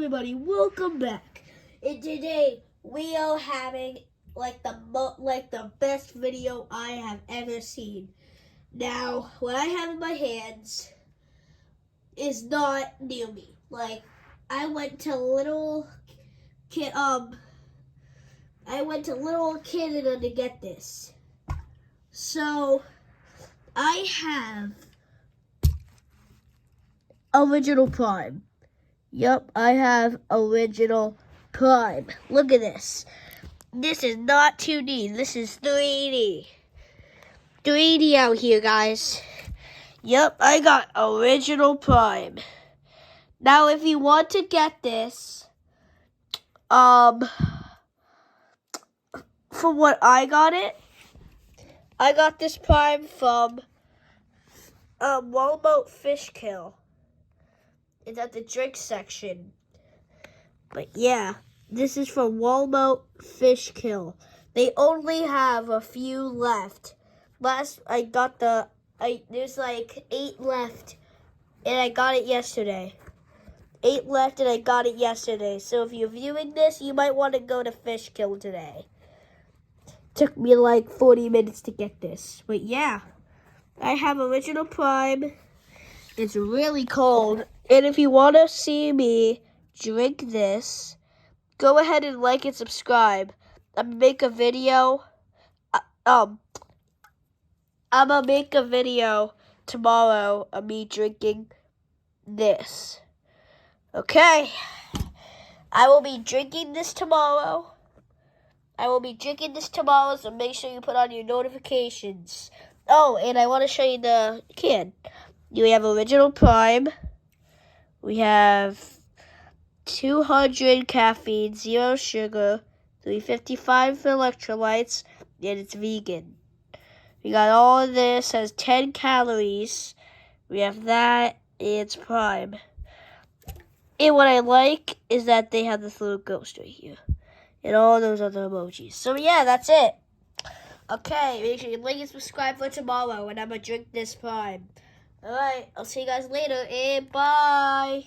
everybody, welcome back. And today we are having the best video I have ever seen. Now, what I have in my hands is not near me. I went to Little Canada to get this. So I have Original Prime. Yep, I have Original Prime. Look at this. This is not 2D. This is 3D. 3D out here, guys. Yep, I got Original Prime. Now, if you want to get this, from what I got this Prime from Walmart Fishkill. It's at the drink section. But yeah, this is from Walmart Fishkill. They only have a few left. There's like 8 left, and I got it yesterday. 8 left, and I got it yesterday. So if you're viewing this, you might want to go to Fishkill today. Took me like 40 minutes to get this. But yeah, I have Original Prime. It's really cold. And if you want to see me drink this, go ahead and like and subscribe. I'm going to make a video. I'm going to make a video tomorrow of me drinking this. Okay. I will be drinking this tomorrow. So make sure you put on your notifications. Oh, and I want to show you the can. We have Original Prime. We have 200 caffeine, 0 sugar, 355 electrolytes, and it's vegan. We got all of this, has 10 calories. We have that, and it's Prime. And what I like is that they have this little ghost right here. And all those other emojis. So yeah, that's it. Okay, make sure you like and subscribe for tomorrow when I'm going to drink this Prime. Alright, I'll see you guys later, and bye!